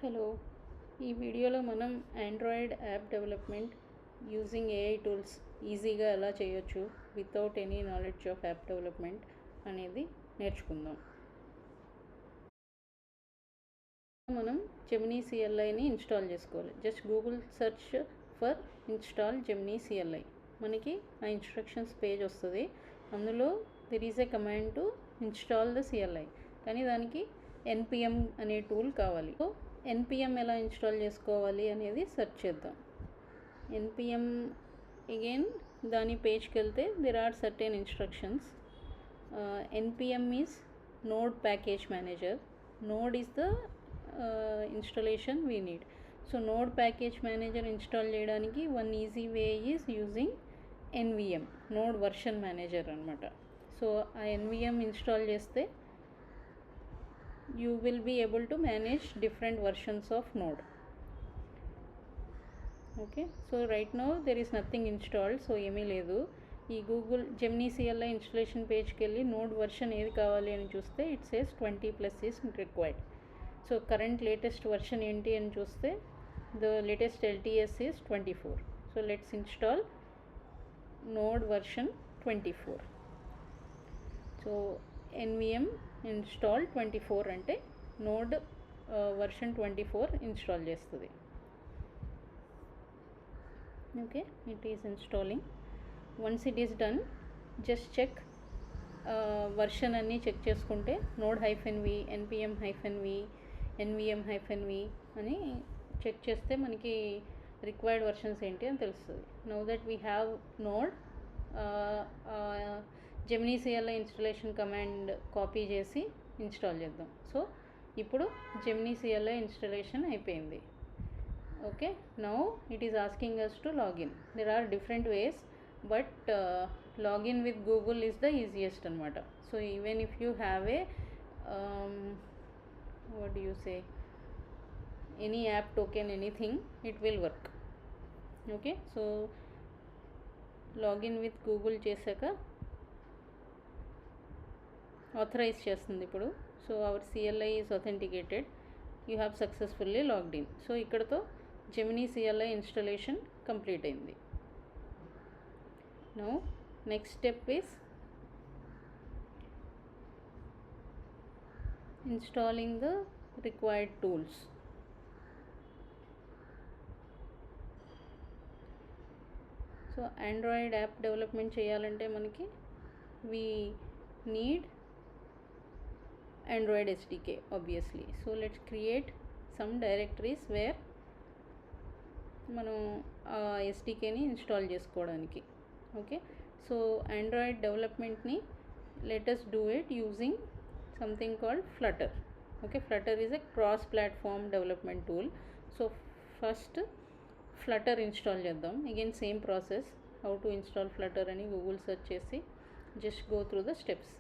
Hello, ఈ వీడియోలో మనం Android app development using AI tools ఈజీగా ఎలా చేయొచ్చు without any knowledge of app development అనేది నేర్చుకుందాం. మనం జెమినీ సిఎల్ఐని ఇన్స్టాల్ చేసుకోవాలి. Just Google search for install Gemini CLI. మనకి ఆ ఇన్స్ట్రక్షన్స్ పేజ్ వస్తుంది. అందులో there is a command to install the CLI, కానీ దానికి ఎన్పిఎం అనే టూల్ కావాలి. సో ఎన్పిఎం ఎలా ఇన్స్టాల్ చేసుకోవాలి అనేది సెర్చ్ చేద్దాం. ఎన్పిఎం అగైన్ దాని పేజ్కి వెళ్తే there are certain instructions. NPM is node package manager. Node is the installation we need. So node package manager install చేయడానికి one easy way is using NVM, node version manager అనమాట. So ఆ NVM install చేస్తే you will be able to manage different versions of node. Okay, so right now there is nothing installed, so ఏమీ లేదు. ఈ Google Gemini CLI installation పేజ్కి వెళ్ళి node version ఏది కావాలి అని చూస్తే it says 20+ is required. So current latest version ఏంటి అని చూస్తే the latest LTS is 24. So let's install node version 24. So NVM install 24 అంటే నోడ్ వర్షన్ 24 ఇన్స్టాల్ చేస్తుంది. Okay, it is installing. Once it is done, just check version అన్నీ check చేసుకుంటే node -v, npm-v, nvm-v అని check చేస్తే మనకి required versions ఏంటి అని తెలుస్తుంది. Now that we have node, Gemini CLI installation command copy చేసి ఇన్స్టాల్ చేద్దాం. సో ఇప్పుడు జెమినీ సిఎల్ఐ ఇన్స్టాలేషన్ అయిపోయింది. Okay, now it is asking us to login. There are different ways, but login with Google is the easiest అనమాట. So even if you have a what you say any app token, anything, it will work. Okay, so login with Google చేశాక authorize చేస్తుంది ఇప్పుడు. సో hour CLI is authenticated, you have successfully logged in. So ఇక్కడతో Gemini CLI installation complete అయింది. Now next step is installing the required tools. So Android app development చేయాలంటే మనకి we need Android SDK obviously. So let's create some directories where మనం SDKని install చేసుకోవడానికి. Okay, so Android డెవలప్మెంట్ని let us do it using something called Flutter. Okay, Flutter is a cross platform development tool. So first Flutter install చేద్దాం. Again same process, how to install Flutter అని Google search చేసి just go through the steps.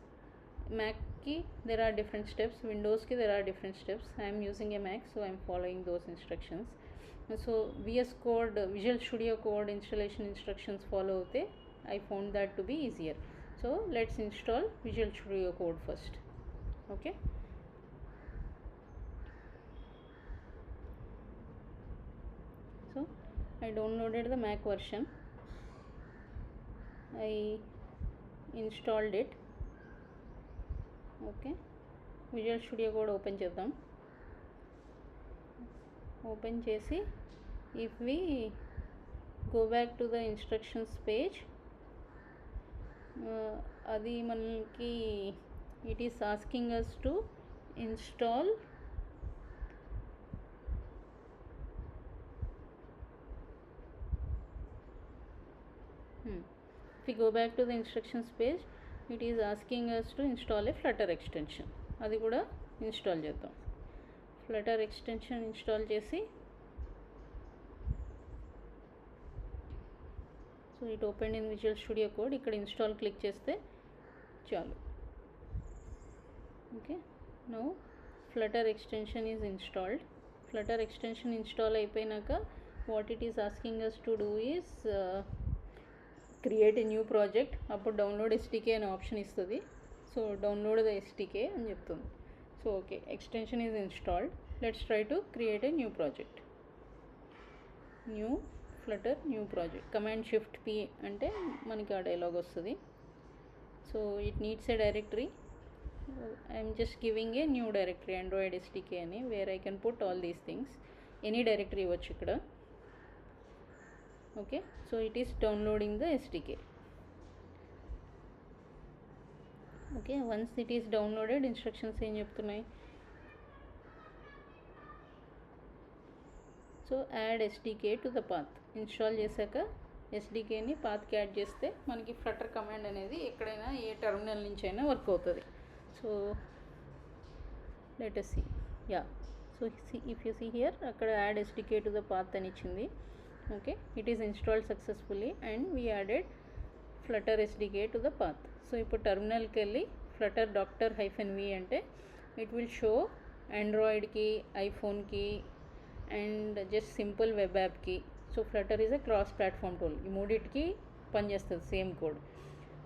Mac ki there are different steps, Windows ki there are different steps. I am using a Mac, so I am following those instructions. So VS Code, Visual Studio Code installation instructions follow hote, I found that to be easier. So let's install Visual Studio Code first. Okay, so I downloaded the Mac version, I installed it. Okay, visual studio code open చేద్దాం. Open చేసి if we go back to the instructions page, అది మనకి it is asking us to install if we go back to the instructions page, it is asking us to install a Flutter extension. అది కూడా install చేద్దాం. Flutter extension install చేసి, so it open in Visual studio Code. ఇక్కడ install click చేస్తే చాలు. Okay, now Flutter extension is installed. Flutter extension install అయిపోయినాక what it is asking us to do is create a new project. అప్పుడు download SDK అనే option ఇస్తుంది. So download the SDK అని చెప్తుంది. So okay, extension is installed. let's try to create a new project. New flutter new project, command shift p అంటే మనకి ఆ dialogue వస్తుంది. So it needs a directory. I'm just giving a new directory Android SDK అని, where I can put all these things. Any directory ఇవ్వచ్చు ఇక్కడ. Okay, so it is downloading the SDK. Okay, once it is downloaded instructions ఏం చెప్తున్నాయి? So add SDK to the path. Install చేశాక ఎస్డికేని పాత్కి add చేస్తే మనకి Flutter command అనేది ఎక్కడైనా ఏ టెర్మినల్ నుంచి అయినా వర్క్ అవుతుంది. So let us see. Yeah, so if you see here, అక్కడ add SDK to the path అని ఇచ్చింది. Okay, it is installed successfully and we added Flutter SDK to the path. So ఇప్పుడు టెర్మినల్కి వెళ్ళి Flutter doctor -v అంటే it will show ఆండ్రాయిడ్కి, ఐఫోన్కి and just simple web యాప్కి. So Flutter is a cross platform tool. ఈ మూడింటికి పనిచేస్తుంది సేమ్ కోడ్.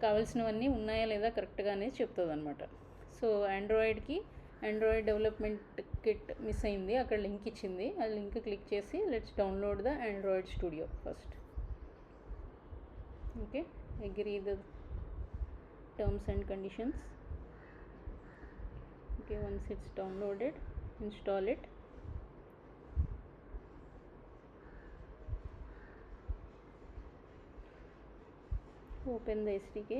కావాల్సినవన్నీ ఉన్నాయా లేదా కరెక్ట్గా అనేది చెప్తుంది అనమాట. సో ఆండ్రాయిడ్కి ఆండ్రాయిడ్ డెవలప్మెంట్ కిట్ మిస్ అయింది, అక్కడ లింక్ ఇచ్చింది. ఆ లింక్ క్లిక్ చేసి let's download the Android studio first. Okay, agree the terms and conditions. Okay, once it's downloaded, install it. Open the SDK.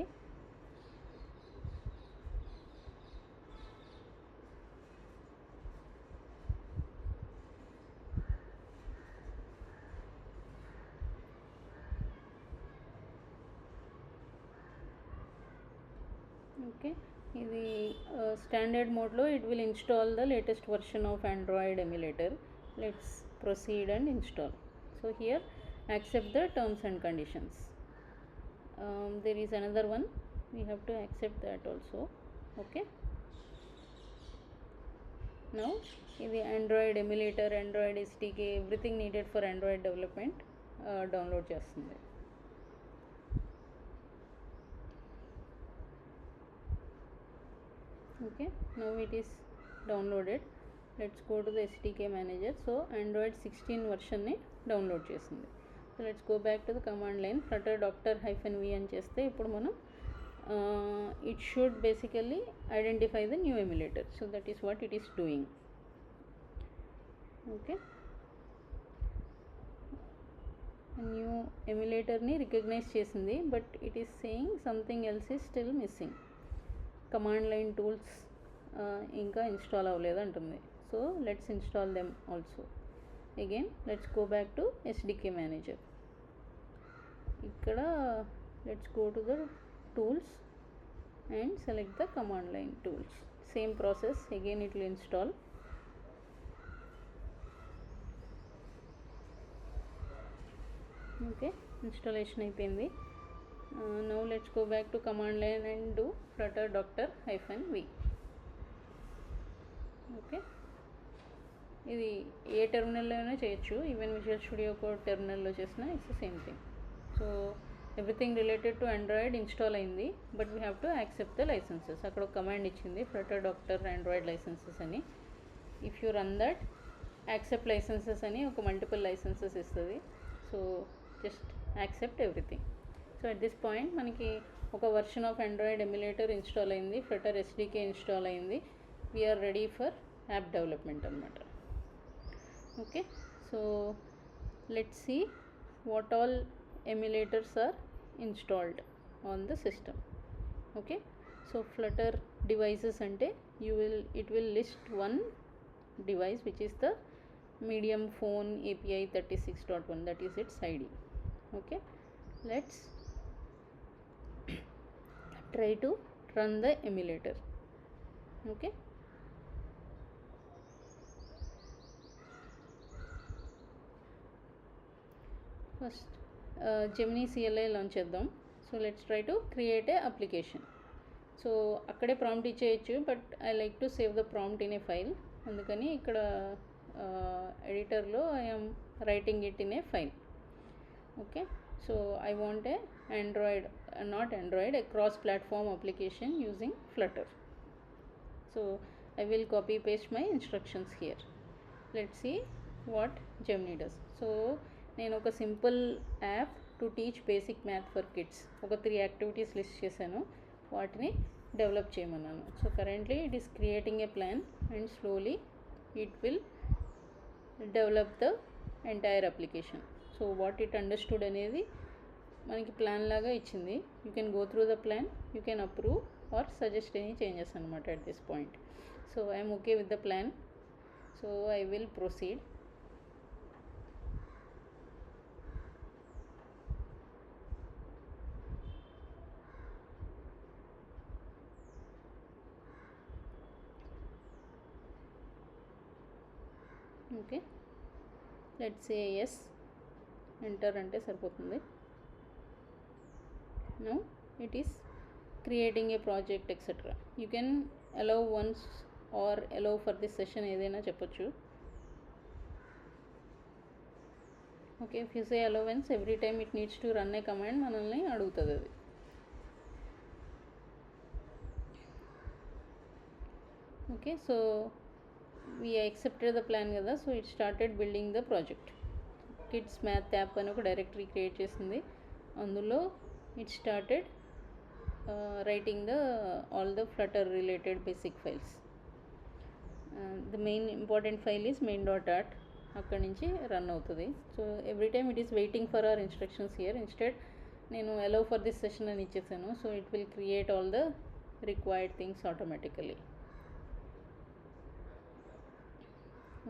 Okay, ఇది స్టాండర్డ్ మోడ్లో it will install the latest version of Android emulator. Let's proceed and install. So here accept the terms and conditions. there is another one, we have to accept that also. Okay, now ఇది Android emulator, Android SDK, everything needed for Android development download చేస్తుంది. Okay, now it is downloaded. Let's go to the SDK manager. So Android 16 version ని download చేసింది. So let's go back to the command line. Flutter doctor -v అని చేస్తే ఇప్పుడు మనం it should basically identify the new emulator. So that is what it is doing. Okay, new ఎమ్యులేటర్ని recognise చేసింది, but it is saying something else is still missing. Command line tools ఇంకా install అవ్వలేదు అంటుంది. So let's install them also. Again let's go back to SDK manager. ఇక్కడ let's go to the tools and select the command line tools. Same process, again it will install. Okay, installation అయిపోయింది. Now let's go back to command line and do flutter doctor -v. Okay, ఇది ఏ టెర్మినల్లో అయినా చేయొచ్చు, even Visual studio Code టెర్మినల్లో చేసినా it's same thing. So everything related to Android install అయింది, but we have to accept the licences. అక్కడ ఒక కమాండ్ ఇచ్చింది, ఫ్లటర్ డాక్టర్ ఆండ్రాయిడ్ లైసెన్సెస్ అని. If you run that, accept licences అని ఒక multiple licences ఇస్తుంది. So just accept everything. So at this point మనకి ఒక version of Android emulator install అయింది, ఫ్లటర్ ఎస్డికే ఇన్స్టాల్ అయింది. We're ready for app development అనమాట. Okay, so let's see what all emulators are installed on the system. Okay, so Flutter devices అంటే it will list one device which is the medium phone API 36.1, that is its ID. Okay, let's try to run the emulator. Okay, first Gemini CLI launch చేద్దాం. So let's try to create a application. So అక్కడే prompt ఇచ్చేయచ్చు, but I like to save the prompt in a file. అందుకని ఇక్కడ ఎడిటర్లో I'm writing it in a file. Okay, so I want a Android, a cross platform application using Flutter. So I will copy paste my instructions here. Let's see what Gemini does. So నేను ఒక simple app to teach basic math for kids ఒక 3 activities list చేశాను, వాటిని develop చేయమన్నాను. So currently it is creating a plan and slowly it will develop the entire application. So what it understood అనేది మనకి plan లాగా ఇచ్చింది. You can go through the plan, you can approve or suggest any changes అనమాట at this point. So I'm okay with the plan, so I will proceed. Okay, let's say yes, enter అంటే సరిపోతుంది. Now it is creating a project etcetera. You can allow once or allow for this session ఏదైనా చెప్పొచ్చు. Okay, if you say allowance every time it needs to run a command మనల్ని అడుగుతుంది అది. Okay, so we accepted the plan కదా, so it started building the project. Kids math app అని ఒక directory create చేసింది, అందులో it started writing the all the Flutter related basic files. The main important file is main.art, అక్కడి నుంచి run అవుతుంది. So every time it is waiting for hour instructions here. Instead నేను allow for this session అని ఇచ్చేసాను, so it will create all the required things automatically.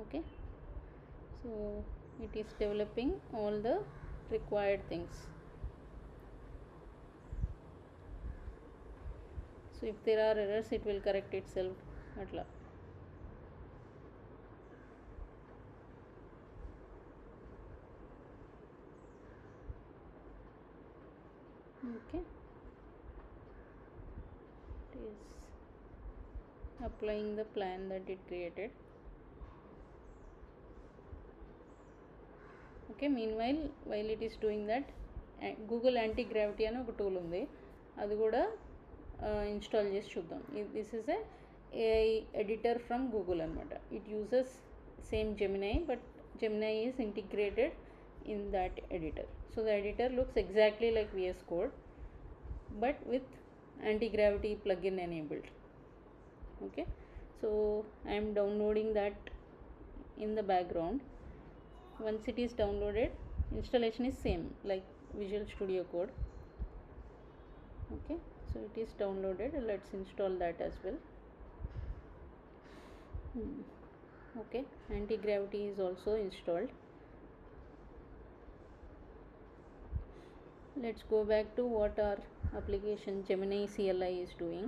Okay, so it is developing all the required things. So if there are errors it will correct itself atla. Okay, it is applying the plan that it created. Okay, meanwhile while it is doing that, Google Antigravity అని ఒక tool ఉంది, అది కూడా install చేసి చూద్దాం. This is AI editor from Google అనమాట. It uses same Gemini, but Gemini is integrated in that editor. So the editor looks exactly like VS Code but with Antigravity plugin enabled. Okay, so I'm downloading that in the background. Once it is downloaded, installation is same like Visual Studio Code. Okay, so it is downloaded. Let's install that as well. Okay, anti-gravity is also installed. Let's go back to what our application Gemini CLI is doing.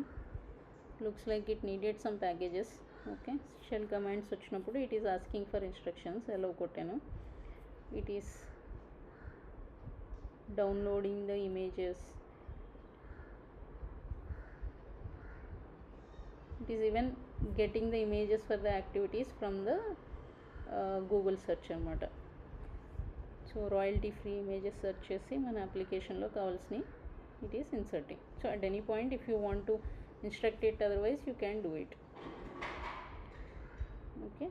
Looks like it needed some packages. Okay, shell commands వచ్చినప్పుడు it is asking for instructions. allow కొట్టాను. It is downloading the images. It is even getting the images for the activities from the Google search అనమాట. So royalty free images search చేసి మన అప్లికేషన్లో కావాల్సినవి it is inserting. So at any point if you want to instruct it, otherwise you can do it. Okay,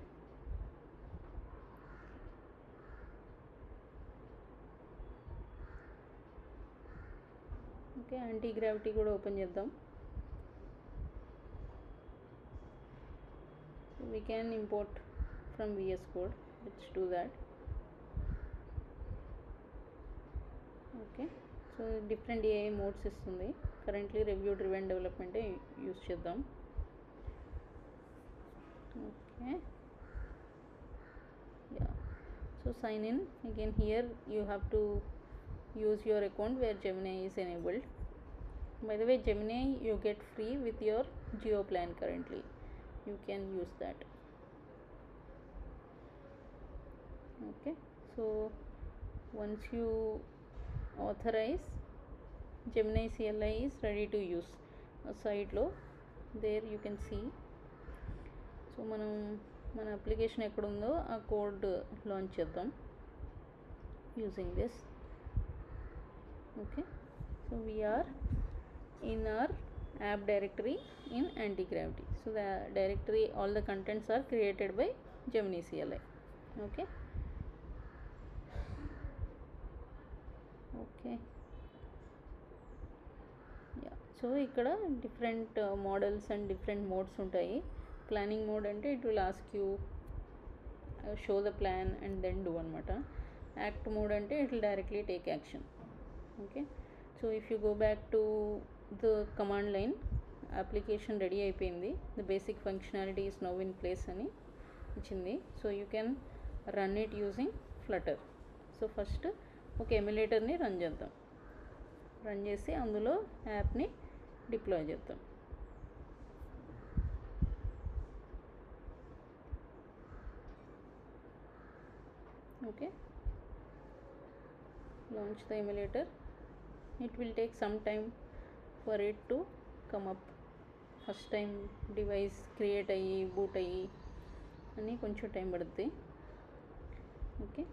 okay, anti gravity కూడా open చేద్దాం. we can import from VS Code. Let's do that. Okay, so different AI modes ఇస్తుంది. Currently review driven డెవలప్మెంటే use చేద్దాం. Okay, yeah, so sign in again. Here you have to use your account where Gemini is enabled. By the way, Gemini you get free with your Geo plan currently. You can use that. Okay, so once you authorize, Gemini CLI is ready to use. Side lo there you can see. So మనం మన application ఎక్కడుందో ఆ code launch చేద్దాం using this. Okay, so we're in our app directory in Antigravity. So the directory, all the contents are created by Gemini CLI. Okay okay yeah. So ఇక్కడ different models and different modes ఉంటాయి. Planning mode అంటే it will ask you show the plan and then do అనమాట. Act mode అంటే it will directly take action. Okay, so if you go back to the command line, application ready అయిపోయింది, the basic functionality is now in place అని ఇచ్చింది. So you can run it using Flutter. So first ఒక ఎమ్యులేటర్ని run చేద్దాం. Run చేసి అందులో యాప్ని deploy చేద్దాం. Okay, launch the emulator. It will take some time for it to come up. First time device create అయ్యి బూట్ అయ్యి అని కొంచెం టైం పడుతుంది. Okay,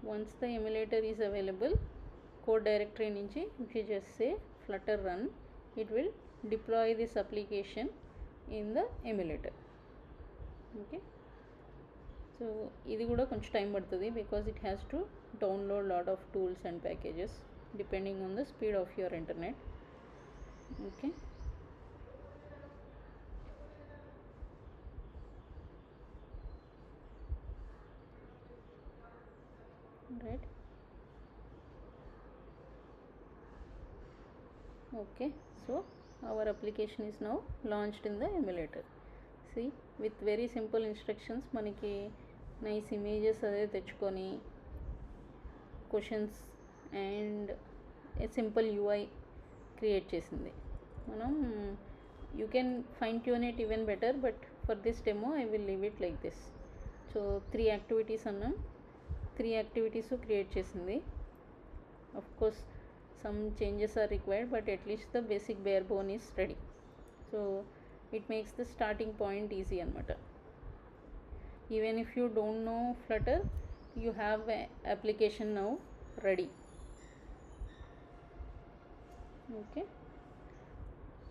once the emulator is available, code directory నుంచి if you just say Flutter run, it will deploy this application in the emulator. Okay, so ఇది కూడా కొంచెం time పడుతుంది because it has to download lot of tools and packages depending on the speed of your internet. Okay, right. Okay, so our application is now launched in the emulator. See, with very simple instructions మనకి nice images అదే తెచ్చుకొని questions and A simple UI create చేసింది. మనం you can fine tune it even better, but for this demo I will leave it like this. So 3 activities అన్నాం, 3 activities create చేసింది. Of course some changes are required, but at least the basic bare bone is ready. So it makes the starting point easy anamata. Even if you don't know Flutter, you have an application now ready. Okay,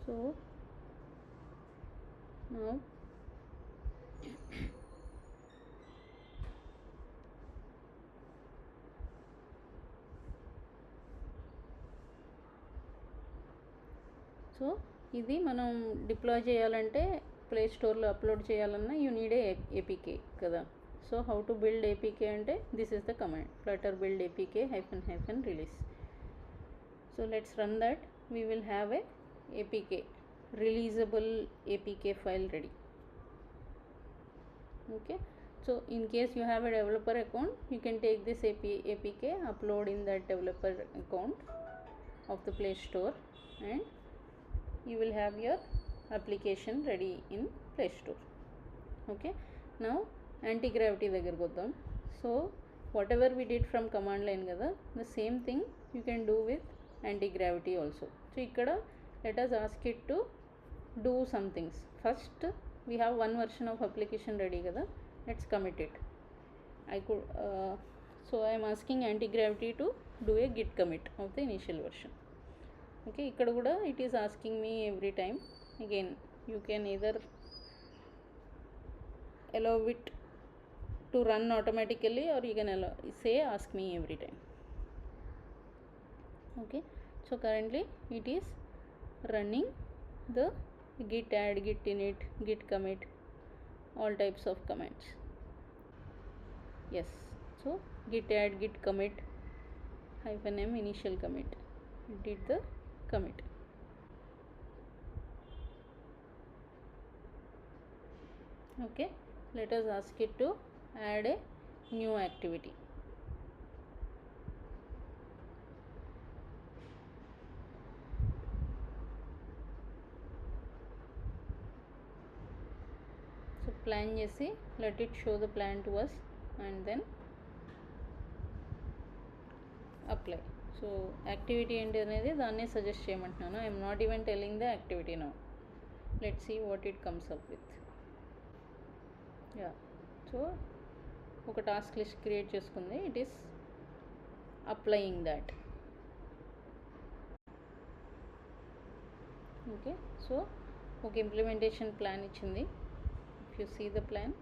so now so ఇది మనం డిప్లాయ్ చేయాలంటే play స్టోర్లో upload చేయాలన్నా you need APK కదా. So how to build APK అంటే this is the command, Flutter build APK -- release. So let's run that. We will have a APK releasable APK file ready. Okay, so in case you have a developer account, you can take this APK, upload in that developer account of the Play Store, and you will have your application ready in Play Store. Okay, now anti-gravity దగ్గర కొద్దాం. So whatever we did from command line కదా, the same thing you can do with anti-gravity also. So ఇక్కడ let us ask it to do some things. First we have one version of application ready kada, let's commit it. So I am asking anti-gravity to do a git commit of the initial version. Okay, ikkada kuda it is asking me every time. Again, you can either allow it to run automatically, or you can say ask me every time. Okay, so currently it is running the git add, git init, git commit, all types of commands. Yes, so git add, git commit -m initial commit, it did the commit. Okay, let us ask it to add a new activity. So plan చేసి let it show the plan to us and then apply. So activity ఏంటి అనేది దాన్నే suggest చేయమంటున్నాను. I'm not even telling the activity now. Let's see what it comes up with. Yeah, so ఒక task list create చేసుకుంది. It is applying that. Okay, so ఒక implementation plan ఇచ్చింది. If you see the plan,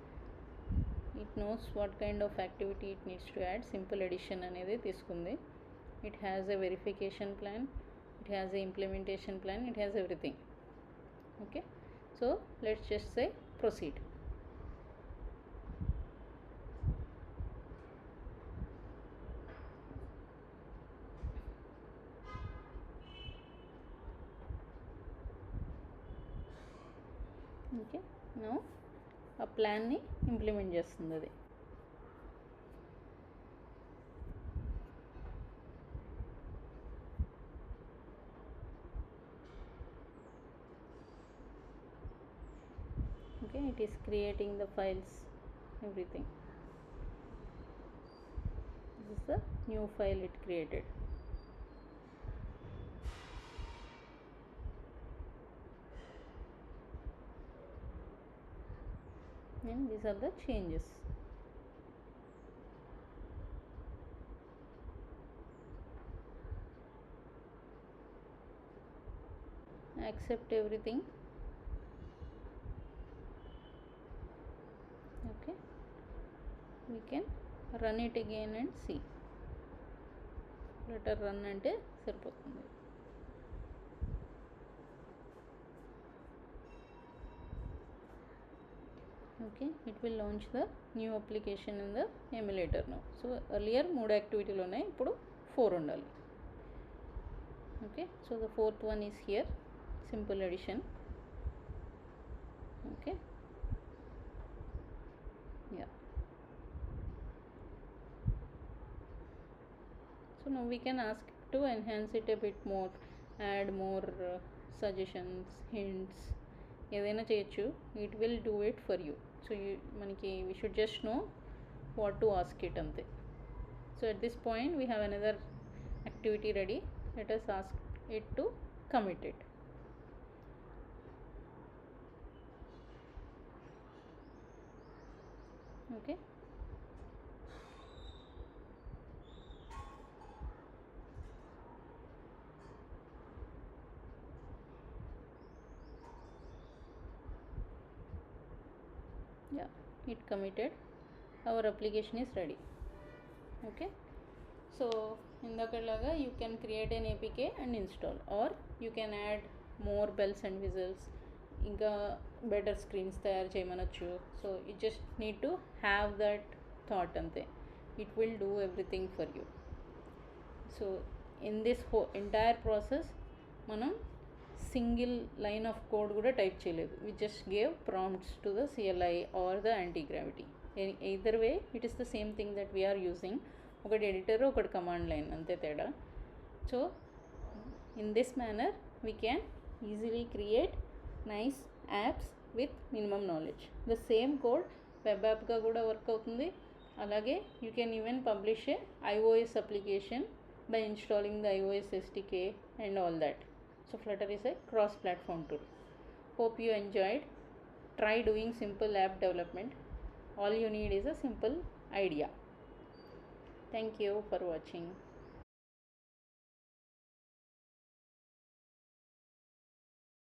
it knows what kind of activity it needs to add. Simple addition అనేది తీసుకుంది. It has a verification plan, it has a implementation plan, it has everything. Okay, so let's just say proceed. Okay, now ఆ ప్లాన్ని implement చేస్తుంది అది. Okay, it is creating the files, everything. This is the new file it created. And these are the changes. Accept everything. Okay, we can run it again and see. Let run అంటే సరిపోతుంది. Okay, it will launch the new application in the emulator now. So earlier 3 యాక్టివిటీలు ఉన్నాయి, ఇప్పుడు 4 ఉండాలి. Okay, so the fourth one is here, simple addition. Okay, yeah, so now we can ask to enhance it a bit more, add more suggestions, hints, ఏదైనా చేయొచ్చు. It will do it for you. So మనకి we should just know what to ask it అంతే. So at this point we have another activity ready. Let us ask it to commit it. Okay, yeah, it committed. Our application is ready. Okay, so indakalaga you can create an APK and install, or you can add more bells and whistles, ఇంకా better screens తయారు చేయమనొచ్చు. So you just need to have that thought అంతే. It will do everything for you. So in this entire process మనం single line of code కూడా type చేయలేదు. We just gave prompts to the CLI or the Antigravity. Either way it is the same thing that we're using. ఒకటి editor, ఒకటి command line, అంతే తేడా. So in this manner we can easily create nice apps with minimum knowledge. The same code web యాప్గా కూడా work అవుతుంది. అలాగే you can even publish a iOS application by installing the iOS SDK and all that. So Flutter is a cross-platform tool. Hope you enjoyed. Try doing simple app development. All you need is a simple idea. Thank you for watching.